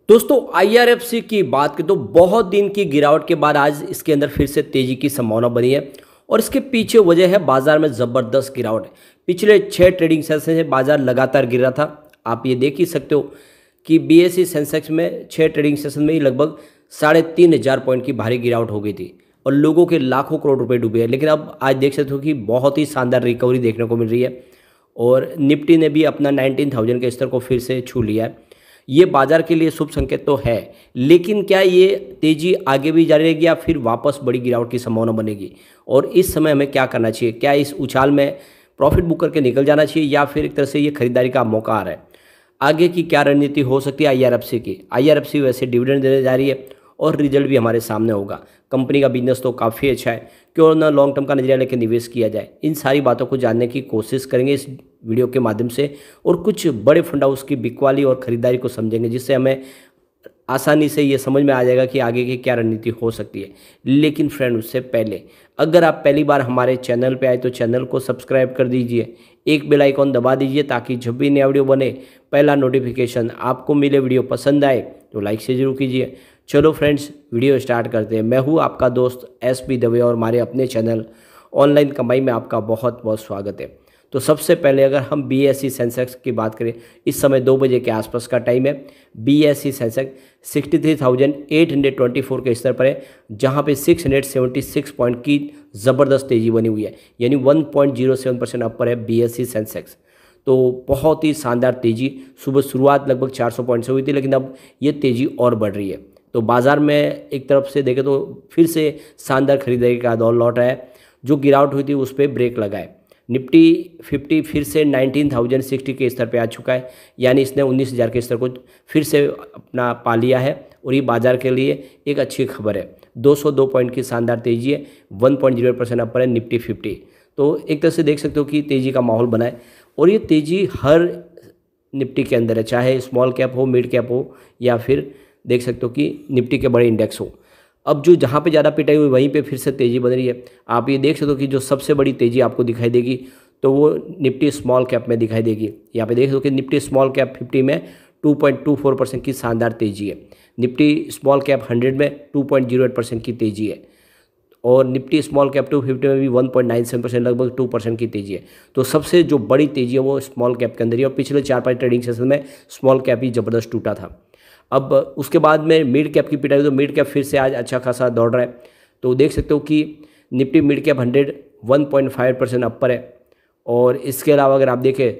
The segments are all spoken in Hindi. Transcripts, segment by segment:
दोस्तों आईआरएफसी की बात करें तो बहुत दिन की गिरावट के बाद आज इसके अंदर फिर से तेजी की संभावना बनी है और इसके पीछे वजह है बाजार में ज़बरदस्त गिरावट। पिछले 6 ट्रेडिंग सेशन से बाजार लगातार गिर रहा था। आप ये देख ही सकते हो कि बीएसई सेंसेक्स में 6 ट्रेडिंग सेशन में ही लगभग 3,500 पॉइंट की भारी गिरावट हो गई थी और लोगों के लाखों करोड़ रुपए डूबे हैं। लेकिन अब आज देख सकते हो कि बहुत ही शानदार रिकवरी देखने को मिल रही है और निफ्टी ने भी अपना 19,000 के स्तर को फिर से छू लिया है। ये बाजार के लिए शुभ संकेत तो है, लेकिन क्या ये तेजी आगे भी जारी रहेगी या फिर वापस बड़ी गिरावट की संभावना बनेगी? और इस समय हमें क्या करना चाहिए? क्या इस उछाल में प्रॉफिट बुक करके निकल जाना चाहिए या फिर एक तरह से ये खरीदारी का मौका आ रहा है? आगे की क्या रणनीति हो सकती है आईआरएफसी की? आईआरएफसी वैसे डिविडेंड देने जा रही है और रिजल्ट भी हमारे सामने होगा। कंपनी का बिजनेस तो काफ़ी अच्छा है, क्यों ना लॉन्ग टर्म का नजरिया लेकर निवेश किया जाए। इन सारी बातों को जानने की कोशिश करेंगे इस वीडियो के माध्यम से और कुछ बड़े फंड हाउस की बिकवाली और खरीदारी को समझेंगे, जिससे हमें आसानी से ये समझ में आ जाएगा कि आगे की क्या रणनीति हो सकती है। लेकिन फ्रेंड, उससे पहले अगर आप पहली बार हमारे चैनल पे आए तो चैनल को सब्सक्राइब कर दीजिए, एक बेल आइकॉन दबा दीजिए ताकि जब भी नया वीडियो बने पहला नोटिफिकेशन आपको मिले। वीडियो पसंद आए तो लाइक से जरूर कीजिए। चलो फ्रेंड्स, वीडियो स्टार्ट करते हैं। मैं हूँ आपका दोस्त एसपी दवे और हमारे अपने चैनल ऑनलाइन कमाई में आपका बहुत बहुत स्वागत है। तो सबसे पहले अगर हम बीएसई सेंसेक्स की बात करें, इस समय 2 बजे के आसपास का टाइम है। बीएसई सेंसेक्स 63,824 के स्तर पर है, जहां पे 676 पॉइंट की ज़बरदस्त तेज़ी बनी हुई है, यानी 1.07% अपर है बीएसई सेंसेक्स। तो बहुत ही शानदार तेज़ी, सुबह शुरुआत लगभग 400 पॉइंट से हुई थी, लेकिन अब ये तेज़ी और बढ़ रही है। तो बाज़ार में एक तरफ से देखें तो फिर से शानदार खरीदारी का दौर लौट रहा है। जो गिरावट हुई थी उस पर ब्रेक लगा है। निफ्टी 50 फिर से 19,060 के स्तर पे आ चुका है, यानी इसने 19,000 के स्तर को फिर से अपना पा लिया है और ये बाजार के लिए एक अच्छी खबर है। 202 पॉइंट की शानदार तेज़ी है, 1.08% अपर है निफ्टी 50। तो एक तरह से देख सकते हो कि तेज़ी का माहौल बना है और ये तेज़ी हर निफ्टी के अंदर है, चाहे स्मॉल कैप हो, मिड कैप हो या फिर देख सकते हो कि निफ्टी के बड़े इंडेक्स हो। अब जो जहाँ पे ज़्यादा पिटाई हुई वहीं पे फिर से तेज़ी बन रही है। आप ये देख सकते हो कि जो सबसे बड़ी तेज़ी आपको दिखाई देगी तो वो निफ्टी स्मॉल कैप में दिखाई देगी। यहाँ पे देख सकते हो कि निफ्टी स्मॉल कैप 50 में 2.24% की शानदार तेज़ी है। निफ्टी स्मॉल कैप 100 में 2.08% की तेज़ी है और निफ्टी स्मॉल कैप 250 में भी 1.97%, लगभग 2% की तेज़ी है। तो सबसे जो बड़ी तेज़ी है वो स्मॉल कैप के अंदर ही है और पिछले 4-5 ट्रेडिंग सेशन में स्मॉल कैप ही ज़बरदस्त टूटा था। अब उसके बाद में मिड कैप की पिटाई, तो मिड कैप फिर से आज अच्छा खासा दौड़ रहा है। तो देख सकते हो कि निफ्टी मिड कैप 100 1.5% अपर है और इसके अलावा अगर आप देखें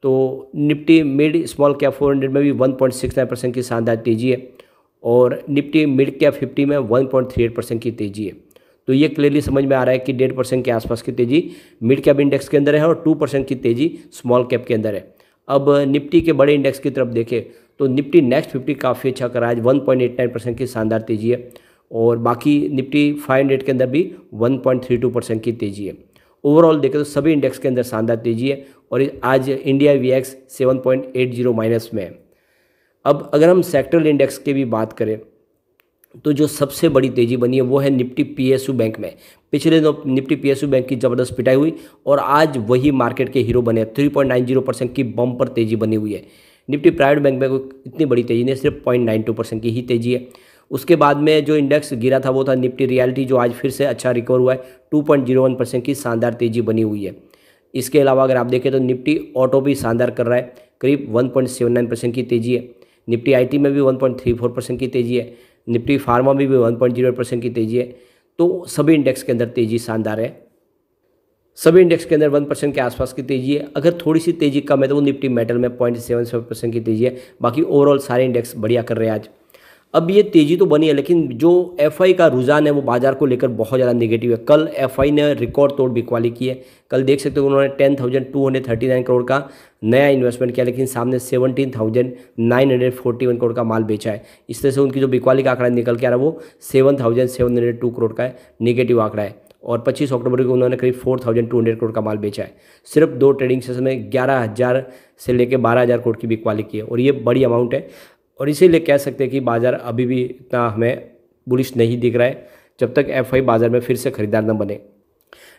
तो निफ्टी मिड स्मॉल कैप 400 में भी 1.69% की शानदार तेज़ी है और निफ्टी मिड कैप 50 में 1.38% की तेज़ी है। तो ये क्लियरली समझ में आ रहा है कि 1.5% के आसपास की तेज़ी मिड कैप इंडेक्स के अंदर है और 2% की तेज़ी स्मॉल कैप के अंदर है। अब निफ्टी के बड़े इंडेक्स की तरफ देखें तो निफ्टी नेक्स्ट 50 काफ़ी अच्छा करा है, 1.89% की शानदार तेज़ी है और बाकी निफ्टी 500 के अंदर भी 1.32% की तेज़ी है। ओवरऑल देखें तो सभी इंडेक्स के अंदर शानदार तेज़ी है और आज इंडिया वीएक्स 7.80 माइनस में है। अब अगर हम सेक्टरल इंडेक्स की भी बात करें तो जो सबसे बड़ी तेज़ी बनी है वो है निफ्टी पीएसयू बैंक में। पिछले दिनों निफ्टी पीएसयू बैंक की ज़बरदस्त पिटाई हुई और आज वही मार्केट के हीरो बने। 3.90% की बम पर तेज़ी बनी हुई है। निफ्टी प्राइवेट बैंक में कोई इतनी बड़ी तेज़ी नहीं, सिर्फ 0.92% की ही तेज़ी है। उसके बाद में जो इंडेक्स गिरा था वो था निफ्टी रियलिटी, जो आज फिर से अच्छा रिकवर हुआ है, 2.01% की शानदार तेज़ी बनी हुई है। इसके अलावा अगर आप देखें तो निफ्टी ऑटो भी शानदार कर रहा है, करीब 1.79% की तेज़ी है। निफ्टी आईटी में भी 1.34% की तेज़ी है। निफ्टी फार्मा में भी 1.08% की तेज़ी है। तो सभी इंडेक्स के अंदर तेज़ी शानदार है। सभी इंडेक्स के अंदर 1% के आसपास की तेज़ी है। अगर थोड़ी सी तेज़ी कम है तो वो निफ्टी मेटल में 0.77% की तेज़ी है। बाकी ओवरऑल सारे इंडेक्स बढ़िया कर रहे हैं आज। अब ये तेज़ी तो बनी है, लेकिन जो एफआई का रुझान है वो बाजार को लेकर बहुत ज़्यादा नेगेटिव है। कल एफआई ने रिकॉर्ड तोड़ बिकवाली की है। कल देख सकते हो उन्होंने 10,239 करोड़ का नया इन्वेस्टमेंट किया, लेकिन सामने 17,941 करोड़ का माल बेचा है। इस तरह से उनकी जो बिकवाली का आंकड़ा निकल के आ रहा है वो 7,702 करोड़ का नेगेटिव आंकड़ा है और 25 अक्टूबर को उन्होंने करीब 4,200 करोड़ का माल बेचा है। सिर्फ 2 ट्रेडिंग सेशन में 11,000 से लेकर 12,000 करोड़ की बिकवाली की है और ये बड़ी अमाउंट है और इसीलिए कह सकते हैं कि बाज़ार अभी भी इतना हमें बुलिश नहीं दिख रहा है जब तक एफआई बाज़ार में फिर से खरीदार न बने।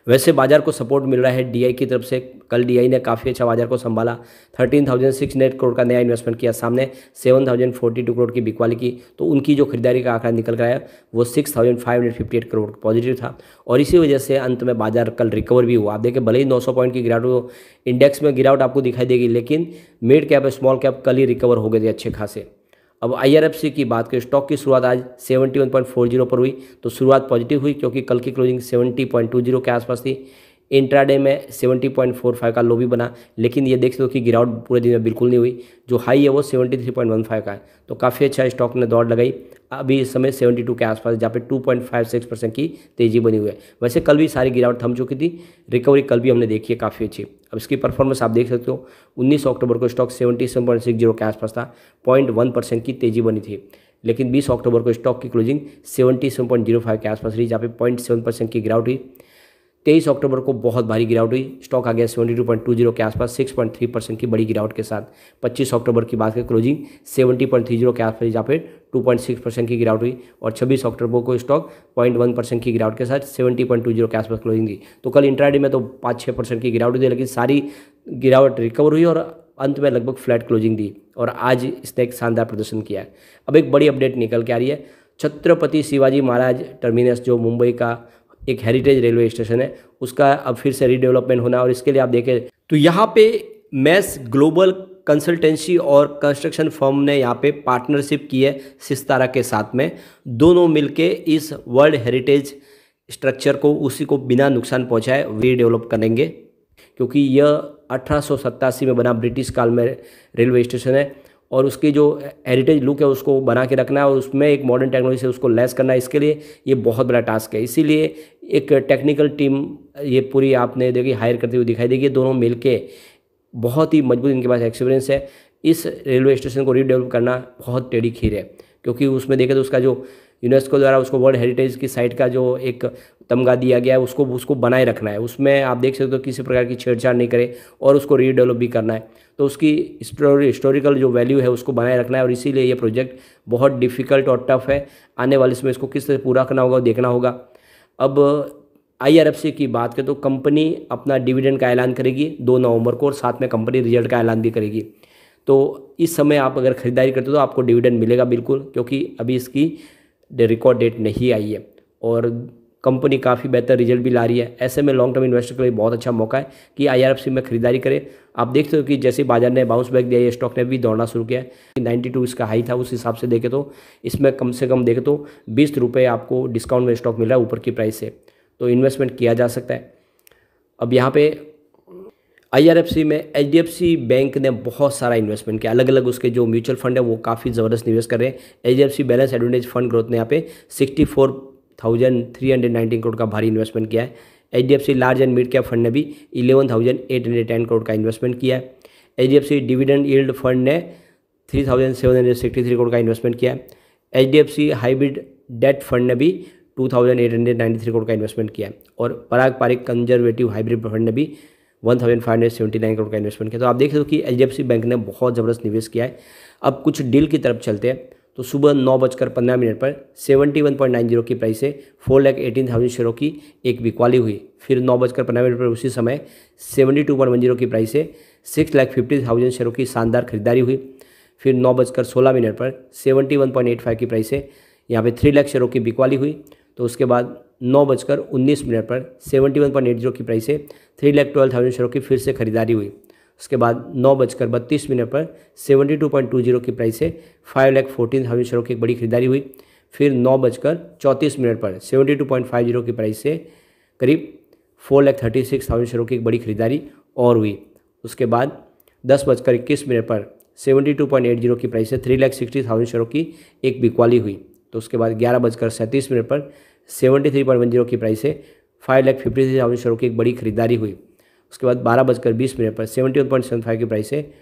वैसे बाजार को सपोर्ट मिल रहा है डीआई की तरफ से। कल डीआई ने काफ़ी अच्छा बाजार को संभाला, 13,600 करोड़ का नया इन्वेस्टमेंट किया, सामने 7,042 करोड़ की बिकवाली की। तो उनकी जो खरीदारी का आंकड़ा निकल कर आया वो 6,558 करोड़ पॉजिटिव था, और इसी वजह से अंत में बाजार कल रिकवर भी हुआ। आप देखिए भले ही 900 पॉइंट की गिरावट हो, इंडेक्स में गिरावट आपको दिखाई देगी, लेकिन मिड कैप स्मॉल कैप कल ही रिकवर हो गए थे अच्छे खासे। अब IRFC की बात करें, स्टॉक की शुरुआत आज 71.40 पर हुई, तो शुरुआत पॉजिटिव हुई क्योंकि कल की क्लोजिंग 70.20 के आसपास थी। इंट्राडे में 70.45 का लो भी बना, लेकिन ये देख सकते हो कि गिरावट पूरे दिन में बिल्कुल नहीं हुई। जो हाई है वो 73.15 का है, तो काफ़ी अच्छा स्टॉक ने दौड़ लगाई। अभी इस समय 72 के आसपास, जहाँ पे 2.56% की तेज़ी बनी हुई है। वैसे कल भी सारी गिरावट थम चुकी थी, रिकवरी कल भी हमने देखी है काफ़ी अच्छी। अब इसकी परफॉर्मेंस आप देख सकते हो, 19 अक्टूबर को स्टॉक 77.60 के आसपास था, 0.1% की तेज़ी बनी थी। लेकिन 20 अक्टूबर को स्टॉक की क्लोजिंग 77.05 के आसपास रही, जहाँ पे 0.7% की गिरावट हुई। 23 अक्टूबर को बहुत भारी गिरावट हुई, स्टॉक आ गया 72.20 के आसपास, 6.3% की बड़ी गिरावट के साथ। 25 अक्टूबर की बात करें, क्लोजिंग 70.30 के आसपास, जहाँ पे 2.6% की गिरावट हुई, और 26 अक्टूबर को स्टॉक 0.1% की गिरावट के साथ 70.20 के आसपास क्लोजिंग दी। तो कल इंट्राडे में तो 5-6% की गिरावट हुई, लेकिन सारी गिरावट रिकवर हुई और अंत में लगभग फ्लैट क्लोजिंग दी, और आज इसने एक शानदार प्रदर्शन किया है। अब एक बड़ी अपडेट निकल के आ रही है, छत्रपति शिवाजी महाराज टर्मिनस जो मुंबई का एक हेरिटेज रेलवे स्टेशन है, उसका अब फिर से रीडेवलपमेंट होना है। और इसके लिए आप देखें तो यहाँ पे मैस ग्लोबल कंसल्टेंसी और कंस्ट्रक्शन फर्म ने यहाँ पे पार्टनरशिप की है सिस्तारा के साथ में। दोनों मिलके इस वर्ल्ड हेरिटेज स्ट्रक्चर को, उसी को बिना नुकसान पहुँचाए रीडेवलप करेंगे, क्योंकि यह 1887 में बना ब्रिटिश काल में रेलवे स्टेशन है, और उसकी जो हेरिटेज लुक है उसको बना के रखना है, और उसमें एक मॉडर्न टेक्नोलॉजी से उसको लेस करना है। इसके लिए ये बहुत बड़ा टास्क है, इसीलिए एक टेक्निकल टीम ये पूरी आपने देखिए हायर करते हुए दिखाई देगी। दोनों मिलके बहुत ही मजबूत, इनके पास एक्सपीरियंस है। इस रेलवे स्टेशन को रीडेवलप करना बहुत टेढ़ी खीर है, क्योंकि उसमें देखें तो उसका जो यूनेस्को द्वारा उसको वर्ल्ड हेरिटेज की साइट का जो एक तमगा दिया गया है, उसको बनाए रखना है। उसमें आप देख सकते हो किसी प्रकार की छेड़छाड़ नहीं करे, और उसको रीडेवलप भी करना है। तो उसकी हिस्टोरिकल जो वैल्यू है उसको बनाए रखना है, और इसीलिए ये प्रोजेक्ट बहुत डिफ़िकल्ट और टफ है। आने वाले समय इसको किस तरह पूरा करना होगा देखना होगा। अब IRFC की बात करें तो कंपनी अपना डिविडेंड का ऐलान करेगी 2 नवंबर को, और साथ में कंपनी रिजल्ट का ऐलान भी करेगी। तो इस समय आप अगर खरीदारी करते हो तो आपको डिविडेंड मिलेगा बिल्कुल, क्योंकि अभी इसकी रिकॉर्ड डेट नहीं आई है, और कंपनी काफ़ी बेहतर रिजल्ट भी ला रही है। ऐसे में लॉन्ग टर्म इन्वेस्टर के लिए बहुत अच्छा मौका है कि IRFC में खरीदारी करें। आप देखते हो कि जैसे बाजार ने बाउंस बैक दिया, ये स्टॉक ने भी दौड़ना शुरू किया है। 92 इसका हाई था, उस हिसाब से देखे तो इसमें कम से कम देखे तो 20 रुपये आपको डिस्काउंट में स्टॉक मिल रहा है ऊपर की प्राइस से, तो इन्वेस्टमेंट किया जा सकता है। अब यहाँ पे IRFC में HDFC बैंक ने बहुत सारा इन्वेस्टमेंट किया, अलग अलग उसके जो म्यूचुअल फंड है वो काफ़ी ज़बरदस्त निवेश कर रहे हैं। HDFC balance advantage fund growth ने यहाँ पे 64,319 करोड़ का भारी इन्वेस्टमेंट किया है। HDFC large and mid cap fund ने भी 11,810 करोड़ का इन्वेस्टमेंट किया है। HDFC डिविडेंड यील्ड फंड ने 3,763 करोड़ का इन्वेस्टमेंट किया है। HDFC हाइब्रिड डेट फंड ने भी 2,893 करोड़ का इन्वेस्टमेंट किया है, और पराग पारिक कंजर्वेटिव हाइब्रिड फंड ने भी 1,579 करोड़ का इन्वेस्टमेंट किया। तो आप देख सकते हो कि HDFC बैंक ने बहुत ज़बरदस्त निवेश किया है। अब कुछ डील की तरफ चलते हैं, तो सुबह 9:15 पर 71.90 की प्राइस से 4,18,000 शेयरों की एक बिकवाली हुई। फिर 9:15 पर उसी समय 72.10 की प्राइस से 6,50,000 शेयरों की शानदार खरीदारी हुई। फिर 9:16 पर 71.85 की प्राइस से यहाँ पे 3 लाख शेयरों की बिकवाली हुई। तो उसके बाद 9:19 पर 71.80 की प्राइस से 3,12,000 शेयरों की फिर से खरीदारी हुई। उसके बाद 9:32 पर 72.20 की प्राइस से 5,14,000 शेयरों की एक बड़ी खरीदारी हुई। फिर 9:34 पर 72.50 की प्राइस से करीब 4,36,000 शेयरों की एक बड़ी खरीदारी और हुई। उसके बाद 10:21 पर 72.80 की प्राइस से 3,60,000 शेयरों की एक बिकवाली हुई। तो उसके बाद 11:37 पर 73.10 की प्राइस से 5,53,000 शेयरों की एक बड़ी खरीदारी हुई। उसके बाद 12:20 पर 71.75 की प्राइस से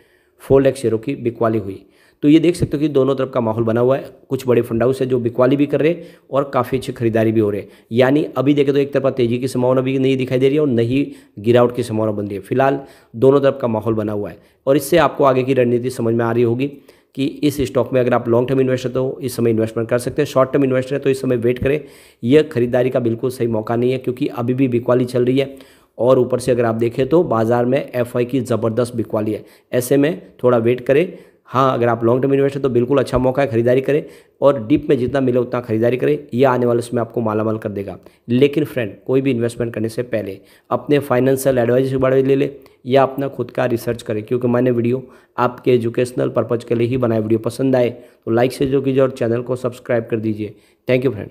4 लाख शेयरों की बिकवाली हुई। तो ये देख सकते हो कि दोनों तरफ का माहौल बना हुआ है। कुछ बड़े फंड हाउस है जो बिकवाली भी कर रहे हैं और काफ़ी अच्छी खरीदारी भी हो रही है। यानी अभी देखें तो एक तरफा तेजी की संभावना भी नहीं दिखाई दे रही है और नहीं गिरावट की संभावना बन रही है। फिलहाल दोनों तरफ का माहौल बना हुआ है और इससे आपको आगे की रणनीति समझ में आ रही होगी कि इस स्टॉक में अगर आप लॉन्ग टर्म इन्वेस्टर तो इस समय इन्वेस्टमेंट कर सकते हैं, शॉर्ट टर्म इन्वेस्टर है तो इस समय वेट करें। यह खरीदारी का बिल्कुल सही मौका नहीं है क्योंकि अभी भी बिकवाली चल रही है और ऊपर से अगर आप देखें तो बाजार में एफआई की ज़बरदस्त बिकवाली है। ऐसे में थोड़ा वेट करें। हाँ, अगर आप लॉन्ग टर्म इन्वेस्टर तो बिल्कुल अच्छा मौका है, खरीदारी करें और डिप में जितना मिले उतना खरीदारी करें। ये आने वाले समय आपको मालामाल कर देगा। लेकिन फ्रेंड, कोई भी इन्वेस्टमेंट करने से पहले अपने फाइनेंशियल एडवाइजर के बारे में ले ले या अपना खुद का रिसर्च करें, क्योंकि मैंने वीडियो आपके एजुकेशनल पर्पज़ के लिए ही बनाया। वीडियो पसंद आए तो लाइक से जो कीजिए और चैनल को सब्सक्राइब कर दीजिए। Thank you friend.